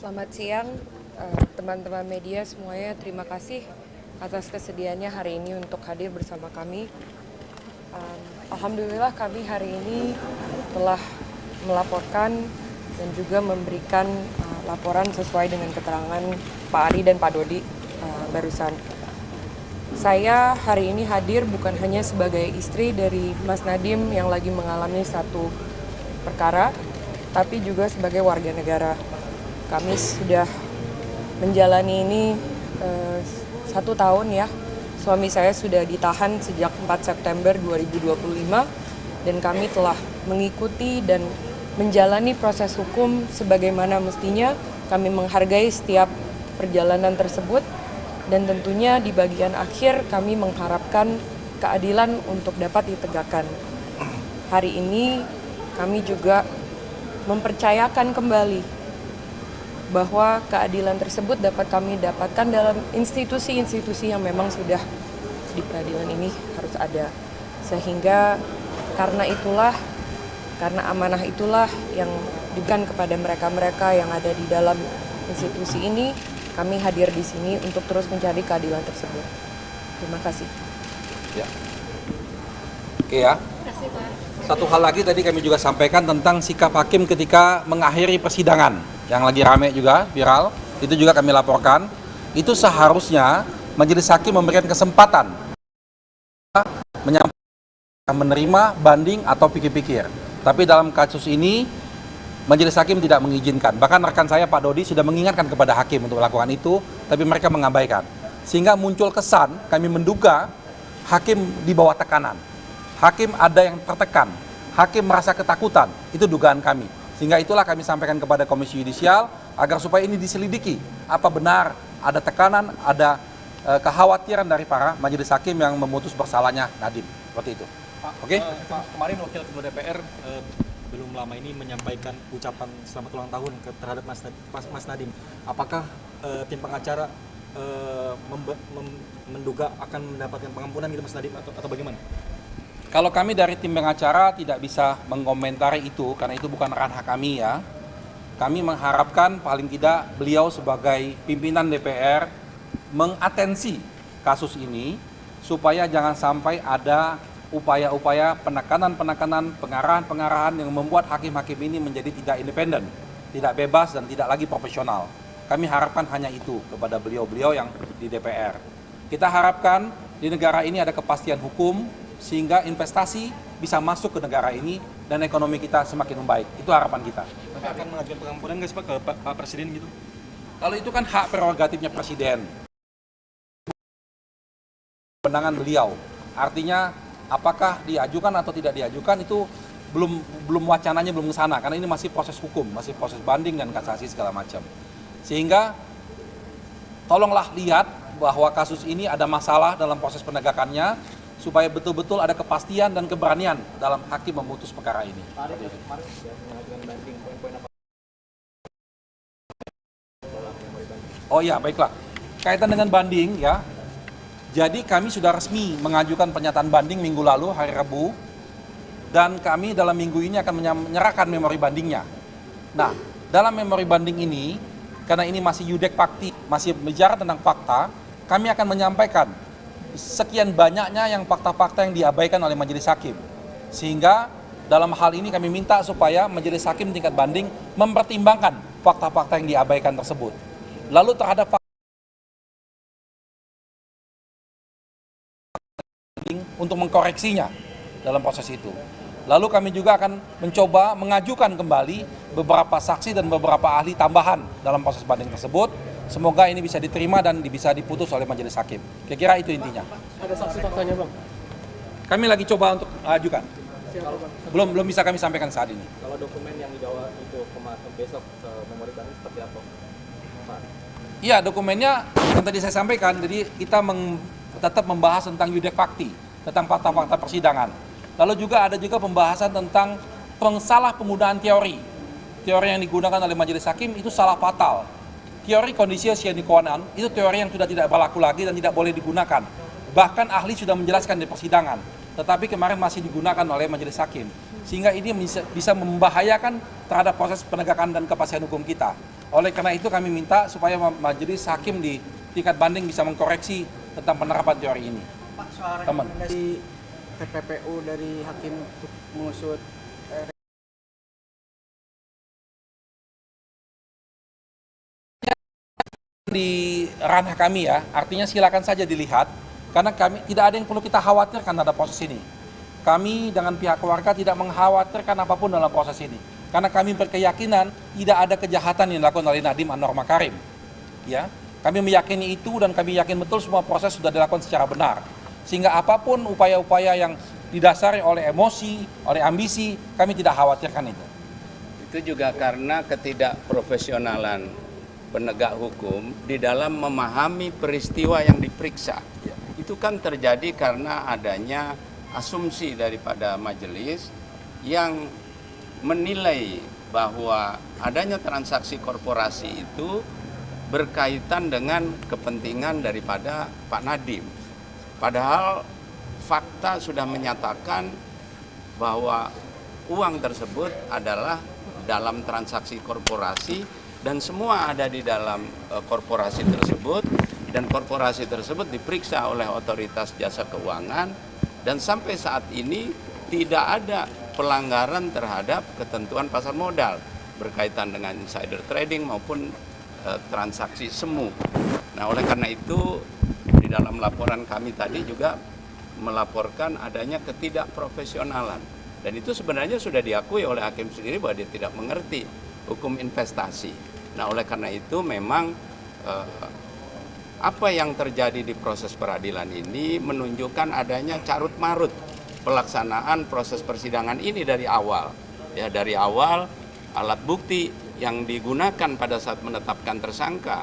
Selamat siang, teman-teman media semuanya. Terima kasih atas kesediaannya hari ini untuk hadir bersama kami. Alhamdulillah kami hari ini telah melaporkan dan juga memberikan laporan sesuai dengan keterangan Pak Ari dan Pak Dodi barusan. Saya hari ini hadir bukan hanya sebagai istri dari Mas Nadiem yang lagi mengalami satu perkara, tapi juga sebagai warga negara. Kami sudah menjalani ini 1 tahun ya. Suami saya sudah ditahan sejak 4 September 2025 dan kami telah mengikuti dan menjalani proses hukum sebagaimana mestinya. Kami menghargai setiap perjalanan tersebut dan tentunya di bagian akhir kami mengharapkan keadilan untuk dapat ditegakkan. Hari ini kami juga mempercayakan kembali bahwa keadilan tersebut dapat kami dapatkan dalam institusi-institusi yang memang sudah di peradilan ini harus ada. Sehingga karena amanah itulah yang diberikan kepada mereka-mereka yang ada di dalam institusi ini, kami hadir di sini untuk terus mencari keadilan tersebut. Terima kasih. Ya. Oke ya. Satu hal lagi tadi kami juga sampaikan tentang sikap hakim ketika mengakhiri persidangan yang lagi rame juga viral, itu juga kami laporkan. Itu seharusnya majelis hakim memberikan kesempatan menerima banding atau pikir-pikir. Tapi dalam kasus ini majelis hakim tidak mengizinkan. Bahkan rekan saya Pak Dodi sudah mengingatkan kepada hakim untuk melakukan itu, tapi mereka mengabaikan. Sehingga muncul kesan kami menduga hakim di bawah tekanan. Hakim ada yang tertekan, hakim merasa ketakutan, itu dugaan kami. Sehingga itulah kami sampaikan kepada Komisi Yudisial agar supaya ini diselidiki. Apa benar ada tekanan, ada kekhawatiran dari para majelis hakim yang memutus bersalahnya Nadiem. Seperti itu. Oke? Kemarin Wakil Ketua DPR belum lama ini menyampaikan ucapan selamat ulang tahun terhadap Mas Nadiem. Apakah tim pengacara menduga akan mendapatkan pengampunan gitu Mas Nadiem atau bagaimana? Kalau kami dari tim pengacara tidak bisa mengomentari itu karena itu bukan ranah kami ya. Kami mengharapkan paling tidak beliau sebagai pimpinan DPR mengatensi kasus ini supaya jangan sampai ada upaya-upaya penekanan-penekanan, pengarahan-pengarahan yang membuat hakim-hakim ini menjadi tidak independen, tidak bebas dan tidak lagi profesional. Kami harapkan hanya itu kepada beliau-beliau yang di DPR. Kita harapkan di negara ini ada kepastian hukum sehingga investasi bisa masuk ke negara ini dan ekonomi kita semakin membaik. Itu harapan kita. Tapi akan mengajukan pengampunan nggak sih Pak ke Pak Presiden gitu? Kalau itu kan hak prerogatifnya Presiden. Kewenangan beliau. Artinya apakah diajukan atau tidak diajukan itu belum wacananya belum ke sana karena ini masih proses hukum, masih proses banding dan kasasi segala macam. Sehingga tolonglah lihat bahwa kasus ini ada masalah dalam proses penegakannya supaya betul-betul ada kepastian dan keberanian dalam hakim memutus perkara ini. Oh iya, baiklah. Kaitan dengan banding ya. Jadi kami sudah resmi mengajukan pernyataan banding minggu lalu hari Rabu dan kami dalam minggu ini akan menyerahkan memori bandingnya. Nah, dalam memori banding ini karena ini masih yudek fakti, masih bicara tentang fakta, kami akan menyampaikan sekian banyaknya yang fakta-fakta yang diabaikan oleh majelis hakim. Sehingga dalam hal ini kami minta supaya majelis hakim tingkat banding mempertimbangkan fakta-fakta yang diabaikan tersebut. Lalu terhadap fakta untuk mengkoreksinya dalam proses itu. Lalu kami juga akan mencoba mengajukan kembali beberapa saksi dan beberapa ahli tambahan dalam proses banding tersebut. Semoga ini bisa diterima dan bisa diputus oleh majelis hakim. Kira-kira itu intinya. Ada saksi faktanya Bang? Kami lagi coba untuk ajukan. Belum bisa kami sampaikan saat ini. Kalau dokumen yang dibawa itu besok memori banding seperti apa? Pak? Iya, dokumennya yang tadi saya sampaikan. Jadi kita tetap membahas tentang yudek fakti, tentang fakta-fakta persidangan. Lalu juga ada pembahasan tentang salah penggunaan teori. Teori yang digunakan oleh majelis hakim itu salah fatal. Teori kondisio sine qua non itu teori yang sudah tidak berlaku lagi dan tidak boleh digunakan. Bahkan ahli sudah menjelaskan di persidangan, tetapi kemarin masih digunakan oleh majelis hakim. Sehingga ini bisa membahayakan terhadap proses penegakan dan kepastian hukum kita. Oleh karena itu kami minta supaya majelis hakim di tingkat banding bisa mengkoreksi tentang penerapan teori ini. Pak, soal Teman. rekomendasi TPPU dari hakim untuk mengusut di ranah kami ya, artinya silakan saja dilihat, karena kami tidak ada yang perlu kita khawatirkan pada proses ini. Kami dengan pihak keluarga tidak mengkhawatirkan apapun dalam proses ini, karena kami berkeyakinan tidak ada kejahatan yang dilakukan oleh Nadiem Anwar Makarim. Ya, kami meyakini itu dan kami yakin betul semua proses sudah dilakukan secara benar. Sehingga apapun upaya-upaya yang didasari oleh emosi, oleh ambisi, kami tidak khawatirkan itu. Itu juga karena ketidakprofesionalan penegak hukum di dalam memahami peristiwa yang diperiksa. Itu kan terjadi karena adanya asumsi daripada majelis yang menilai bahwa adanya transaksi korporasi itu berkaitan dengan kepentingan daripada Pak Nadiem. Padahal fakta sudah menyatakan bahwa uang tersebut adalah dalam transaksi korporasi dan semua ada di dalam korporasi tersebut, dan korporasi tersebut diperiksa oleh otoritas jasa keuangan, dan sampai saat ini tidak ada pelanggaran terhadap ketentuan pasar modal berkaitan dengan insider trading maupun transaksi semu. Nah, oleh karena itu di dalam laporan kami tadi juga melaporkan adanya ketidakprofesionalan, dan itu sebenarnya sudah diakui oleh hakim sendiri bahwa dia tidak mengerti hukum investasi. Nah, oleh karena itu memang apa yang terjadi di proses peradilan ini menunjukkan adanya carut-marut pelaksanaan proses persidangan ini dari awal. Ya, dari awal alat bukti yang digunakan pada saat menetapkan tersangka,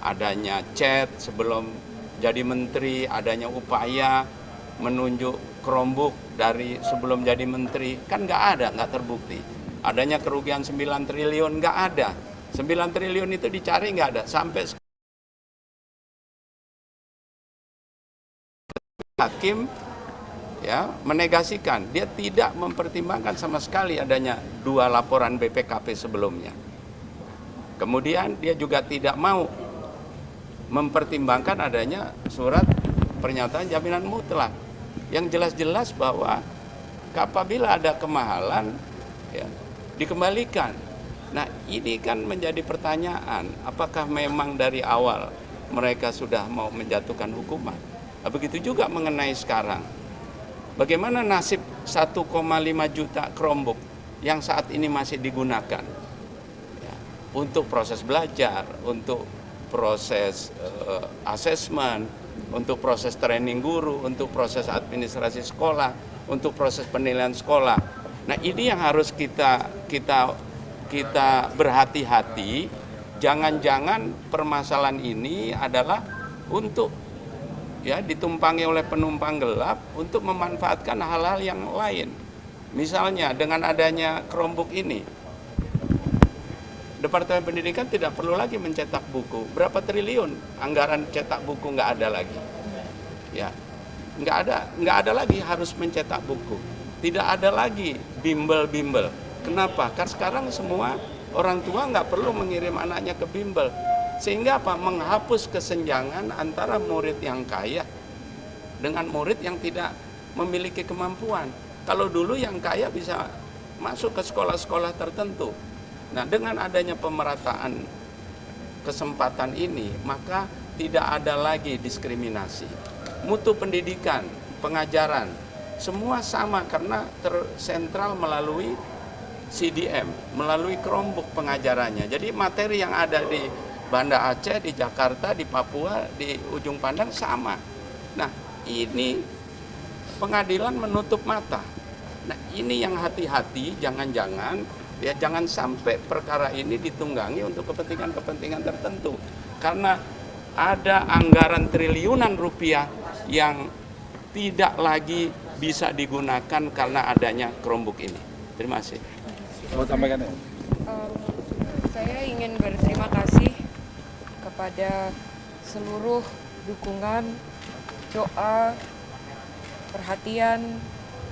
adanya chat sebelum jadi menteri, adanya upaya menunjuk Chromebook dari sebelum jadi menteri, kan nggak ada, nggak terbukti. Adanya kerugian 9 triliun, nggak ada. 9 triliun itu dicari nggak ada. Sampai hakim ya menegasikan, dia tidak mempertimbangkan sama sekali adanya 2 laporan BPKP sebelumnya. Kemudian dia juga tidak mau mempertimbangkan adanya surat pernyataan jaminan mutlak yang jelas-jelas bahwa apabila ada kemahalan ya, dikembalikan. Nah, ini kan menjadi pertanyaan, apakah memang dari awal mereka sudah mau menjatuhkan hukuman? Nah, begitu juga mengenai sekarang. Bagaimana nasib 1,5 juta Chromebook yang saat ini masih digunakan ya, untuk proses belajar, untuk proses asesmen, untuk proses training guru, untuk proses administrasi sekolah, untuk proses penilaian sekolah. Nah, ini yang harus kita berhati-hati. Jangan-jangan permasalahan ini adalah untuk ya ditumpangi oleh penumpang gelap untuk memanfaatkan hal-hal yang lain. Misalnya dengan adanya Chromebook ini, Departemen Pendidikan tidak perlu lagi mencetak buku. Berapa triliun anggaran cetak buku nggak ada lagi. Ya, nggak ada lagi harus mencetak buku. Tidak ada lagi bimbel-bimbel. Kenapa? Karena sekarang semua orang tua nggak perlu mengirim anaknya ke bimbel. Sehingga apa? Menghapus kesenjangan antara murid yang kaya dengan murid yang tidak memiliki kemampuan. Kalau dulu yang kaya bisa masuk ke sekolah-sekolah tertentu. Nah, dengan adanya pemerataan kesempatan ini, maka tidak ada lagi diskriminasi. Mutu pendidikan, pengajaran, semua sama karena tersentral melalui CDM, melalui Chromebook pengajarannya. Jadi materi yang ada di Banda Aceh, di Jakarta, di Papua, di Ujung Pandang sama. Nah, ini pengadilan menutup mata. Nah, ini yang hati-hati, jangan-jangan ya jangan sampai perkara ini ditunggangi untuk kepentingan-kepentingan tertentu. Karena ada anggaran triliunan rupiah yang tidak lagi bisa digunakan karena adanya Chromebook ini. Terima kasih. Mau sampaikan ya? Saya ingin berterima kasih kepada seluruh dukungan, doa, perhatian,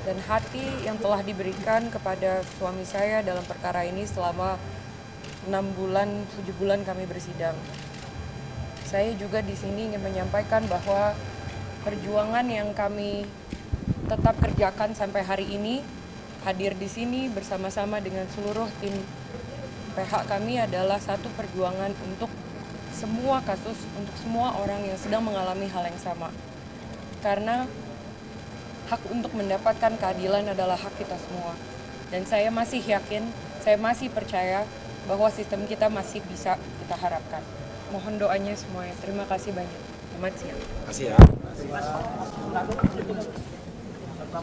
dan hati yang telah diberikan kepada suami saya dalam perkara ini selama 6 bulan, 7 bulan kami bersidang. Saya juga di sini ingin menyampaikan bahwa perjuangan yang kami tetap kerjakan sampai hari ini, hadir di sini bersama-sama dengan seluruh tim PH kami adalah satu perjuangan untuk semua kasus, untuk semua orang yang sedang mengalami hal yang sama. Karena hak untuk mendapatkan keadilan adalah hak kita semua. Dan saya masih yakin, saya masih percaya bahwa sistem kita masih bisa kita harapkan. Mohon doanya semuanya. Terima kasih banyak. Selamat siang. Terima kasih ya.